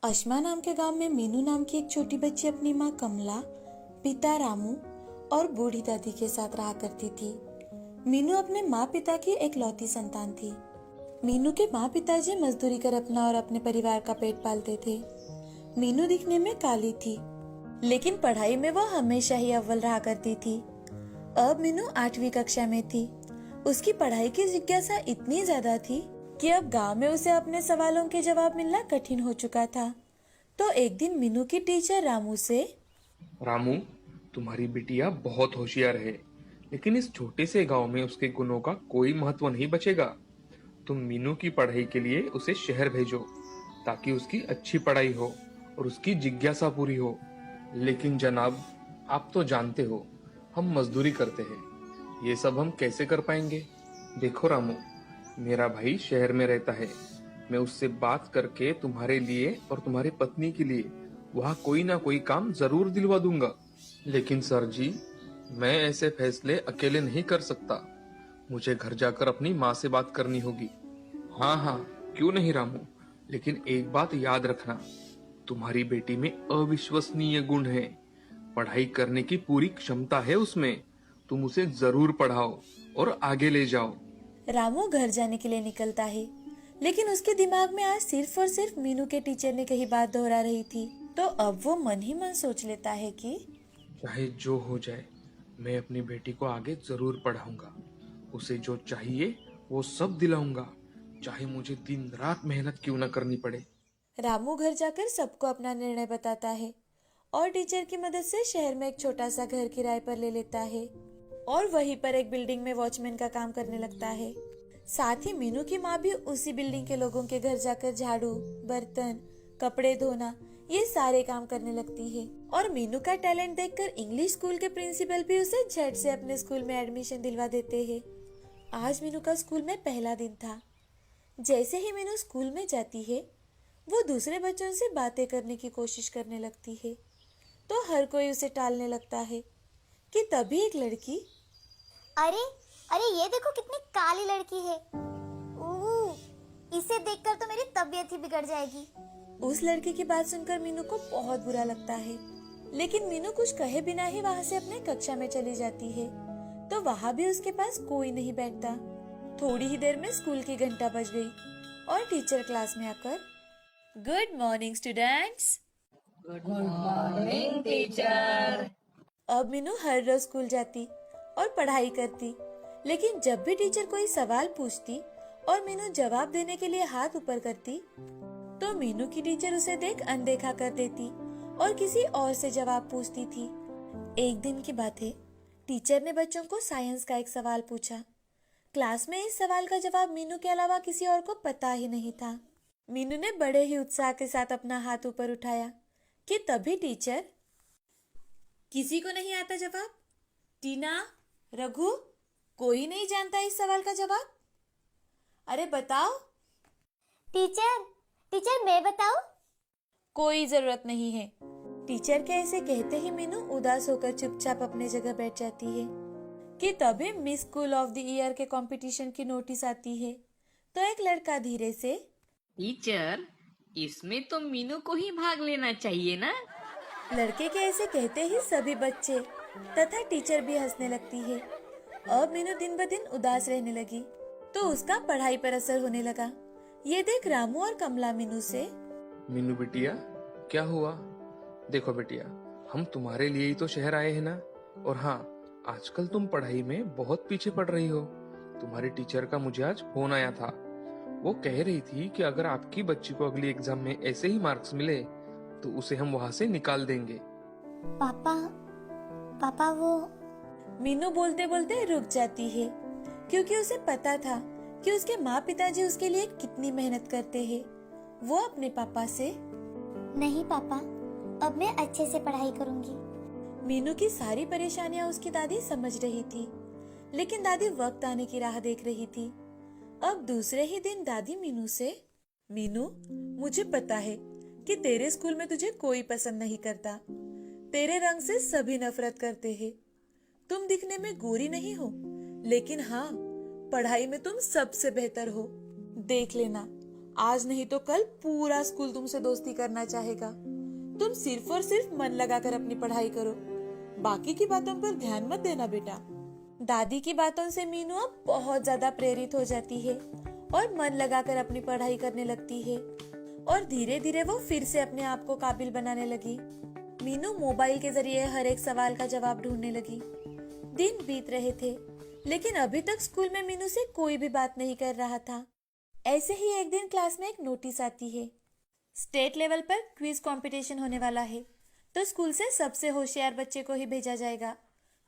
अश्मा नाम के गांव में मीनू नाम की एक छोटी बच्ची अपनी माँ कमला, पिता रामू और बूढ़ी दादी के साथ रहा करती थी। मीनू अपने माँ पिता की एक लौती संतान थी। मीनू के माँ पिताजी मजदूरी कर अपना और अपने परिवार का पेट पालते थे। मीनू दिखने में काली थी, लेकिन पढ़ाई में वो हमेशा ही अव्वल रहा करती थी। अब मीनू 8वीं कक्षा में थी। उसकी पढ़ाई की जिज्ञासा इतनी ज्यादा थी कि अब गांव में उसे अपने सवालों के जवाब मिलना कठिन हो चुका था। तो एक दिन मीनू की टीचर रामू से, रामू, तुम्हारी बिटिया बहुत होशियार है, लेकिन इस छोटे से गांव में उसके गुणों का कोई महत्व नहीं बचेगा। तुम मीनू की पढ़ाई के लिए उसे शहर भेजो, ताकि उसकी अच्छी पढ़ाई हो और उसकी जिज्ञासा पूरी हो। लेकिन जनाब, आप तो जानते हो, हम मजदूरी करते हैं, ये सब हम कैसे कर पाएंगे। देखो रामू, मेरा भाई शहर में रहता है। मैं उससे बात करके तुम्हारे लिए और तुम्हारी पत्नी के लिए वहाँ कोई ना कोई काम जरूर दिलवा दूंगा। लेकिन सर जी, मैं ऐसे फैसले अकेले नहीं कर सकता। मुझे घर जाकर अपनी माँ से बात करनी होगी। हाँ हाँ, क्यों नहीं रामू, लेकिन एक बात याद रखना, तुम्हारी बेटी में अविश्वसनीय गुण है। पढ़ाई करने की पूरी क्षमता है उसमें। तुम उसे जरूर पढ़ाओ और आगे ले जाओ। रामू घर जाने के लिए निकलता है, लेकिन उसके दिमाग में आज सिर्फ और सिर्फ मीनू के टीचर ने कही बात दोहरा रही थी। तो अब वो मन ही मन सोच लेता है कि चाहे जो हो जाए, मैं अपनी बेटी को आगे जरूर पढ़ाऊंगा। उसे जो चाहिए वो सब दिलाऊंगा, चाहे मुझे दिन रात मेहनत क्यों न करनी पड़े। रामू घर जाकर सबको अपना निर्णय बताता है और टीचर की मदद से शहर में एक छोटा सा घर किराए पर ले लेता है और वहीं पर एक बिल्डिंग में वॉचमैन का काम करने लगता है। साथ ही मीनू की माँ भी उसी बिल्डिंग के लोगों के घर जाकर झाड़ू, बर्तन, कपड़े धोना, ये सारे काम करने लगती है। और मीनू का टैलेंट देखकर इंग्लिश स्कूल के प्रिंसिपल भी उसे झट से अपने स्कूल में एडमिशन दिलवा देते हैं। आज मीनू का स्कूल में पहला दिन था। जैसे ही मीनू स्कूल में जाती है, वो दूसरे बच्चों से बातें करने की कोशिश करने लगती है, तो हर कोई उसे टालने लगता है कि तभी एक लड़की, अरे अरे ये देखो कितनी काली लड़की है। इसे देखकर तो मेरी तबीयत ही बिगड़ जाएगी। उस लड़के की बात सुनकर मीनू को बहुत बुरा लगता है, लेकिन मीनू कुछ कहे बिना ही वहाँ से अपने कक्षा में चली जाती है। तो वहाँ भी उसके पास कोई नहीं बैठता। थोड़ी ही देर में स्कूल की घंटा बज गई और टीचर क्लास में आकर, good morning students. Good morning teacher. अब मीनू हर रोज स्कूल जाती और पढ़ाई करती, लेकिन जब भी टीचर कोई सवाल पूछती और मीनू जवाब देने के लिए हाथ ऊपर करती, तो मीनू की टीचर उसे देख अनदेखा कर देती और किसी और से जवाब पूछती थी। एक दिन की बात है, टीचर ने बच्चों को साइंस का एक सवाल पूछा। क्लास में इस सवाल का जवाब मीनू के अलावा किसी और को पता ही नहीं था। मीनू ने बड़े ही उत्साह के साथ अपना हाथ ऊपर उठाया कि तभी टीचर, किसी को नहीं आता जवाब? टीना, रघु, कोई नहीं जानता इस सवाल का जवाब? अरे बताओ। टीचर टीचर मैं बताऊं? कोई जरूरत नहीं है। टीचर के ऐसे कहते ही मीनू उदास होकर चुपचाप अपने जगह बैठ जाती है कि तभी miss school of the year के कंपटीशन की नोटिस आती है। तो एक लड़का धीरे से, टीचर, इसमें तो मीनू को ही भाग लेना चाहिए ना। लड़के के ऐसे कहते ही सभी बच्चे तथा टीचर भी हंसने लगती है। अब मीनू दिन ब दिन उदास रहने लगी, तो उसका पढ़ाई पर असर होने लगा। ये देख रामू और कमला मीनू से, मीनू बिटिया, क्या हुआ? देखो बिटिया, हम तुम्हारे लिए ही तो शहर आए हैं ना। और हाँ, आजकल तुम पढ़ाई में बहुत पीछे पड़ रही हो। तुम्हारे टीचर का मुझे आज फोन आया था। वो कह रही थी कि अगर आपकी बच्ची को अगली एग्जाम में ऐसे ही मार्क्स मिले तो उसे हम वहाँ से निकाल देंगे। पापा पापा वो मीनू बोलते बोलते रुक जाती है, क्योंकि उसे पता था कि उसके माँ पिताजी उसके लिए कितनी मेहनत करते हैं। वो अपने पापा से, नहीं पापा, अब मैं अच्छे से पढ़ाई करूंगी। मीनू की सारी परेशानियां उसकी दादी समझ रही थी, लेकिन दादी वक्त आने की राह देख रही थी। अब दूसरे ही दिन दादी मीनू से, मीनू, मुझे पता है कि तेरे स्कूल में तुझे कोई पसंद नहीं करता। तेरे रंग से सभी नफरत करते हैं। तुम दिखने में गोरी नहीं हो, लेकिन हाँ, पढ़ाई में तुम सबसे बेहतर हो। देख लेना, आज नहीं तो कल पूरा स्कूल तुमसे दोस्ती करना चाहेगा। तुम सिर्फ और सिर्फ मन लगाकर अपनी पढ़ाई करो, बाकी की बातों पर ध्यान मत देना बेटा। दादी की बातों से मीनू अब बहुत ज्यादा प्रेरित हो जाती है और मन लगाकर अपनी पढ़ाई करने लगती है और धीरे धीरे वो फिर से अपने आप को काबिल बनाने लगी। मीनू मोबाइल के जरिए हर एक सवाल का जवाब ढूंढने लगी। दिन बीत रहे थे, लेकिन अभी तक स्कूल में मीनू से कोई भी बात नहीं कर रहा था। ऐसे ही एक दिन क्लास में एक नोटिस आती है, स्टेट लेवल पर क्विज कंपटीशन होने वाला है, तो स्कूल से सबसे होशियार बच्चे को ही भेजा जाएगा।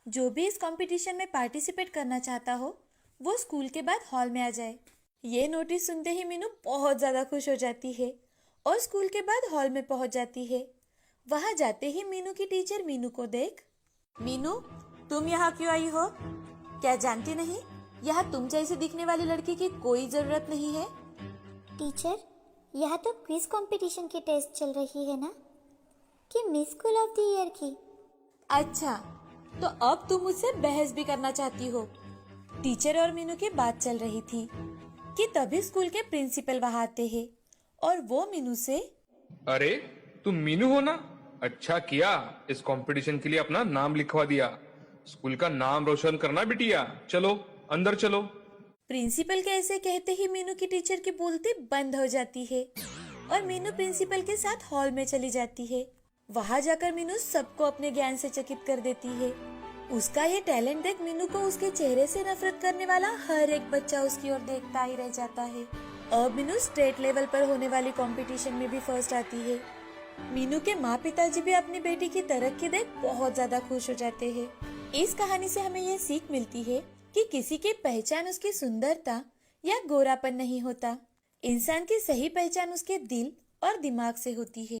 जो भी इस कंपटीशन में पार्टिसिपेट करना चाहता हो वो स्कूल के बाद हॉल में आ जाए। ये नोटिस सुनते ही मीनू बहुत ज्यादा खुश हो जाती है और स्कूल के बाद हॉल में पहुंच जाती है। वहां जाते ही मीनू की टीचर मीनू को देख, मीनू तुम यहाँ क्यों आई हो? क्या जानती नहीं यहाँ तुम जैसे दिखने वाली लड़की की कोई जरूरत नहीं है। टीचर, यहाँ तो क्विज कंपटीशन की टेस्ट चल रही है ना, कि miss school of the year की। अच्छा, तो अब तुम मुझसे बहस भी करना चाहती हो। टीचर और मीनू की बात चल रही थी कि तभी स्कूल के प्रिंसिपल वहां आते हैं और वो मीनू से, अरे तुम मीनू हो ना? अच्छा किया, इस कंपटीशन के लिए अपना नाम लिखवा दिया। स्कूल का नाम रोशन करना बिटिया। चलो अंदर चलो। प्रिंसिपल के ऐसे कहते ही मीनू की टीचर की बोलती बंद हो जाती है और मीनू प्रिंसिपल के साथ हॉल में चली जाती है। वहां जाकर मीनू सबको अपने ज्ञान से चकित कर देती है। उसका ये टैलेंट देख मीनू को उसके चेहरे से नफरत करने वाला हर एक बच्चा उसकी ओर देखता ही रह जाता है। अब मीनू स्टेट लेवल पर होने वाली कंपटीशन में भी फर्स्ट आती है। मीनू के माँ पिताजी भी अपनी बेटी की तरक्की देख बहुत ज्यादा खुश हो जाते हैं। इस कहानी से हमें ये सीख मिलती है कि किसी की पहचान उसकी सुंदरता या गोरापन नहीं होता, इंसान की सही पहचान उसके दिल और दिमाग से होती है।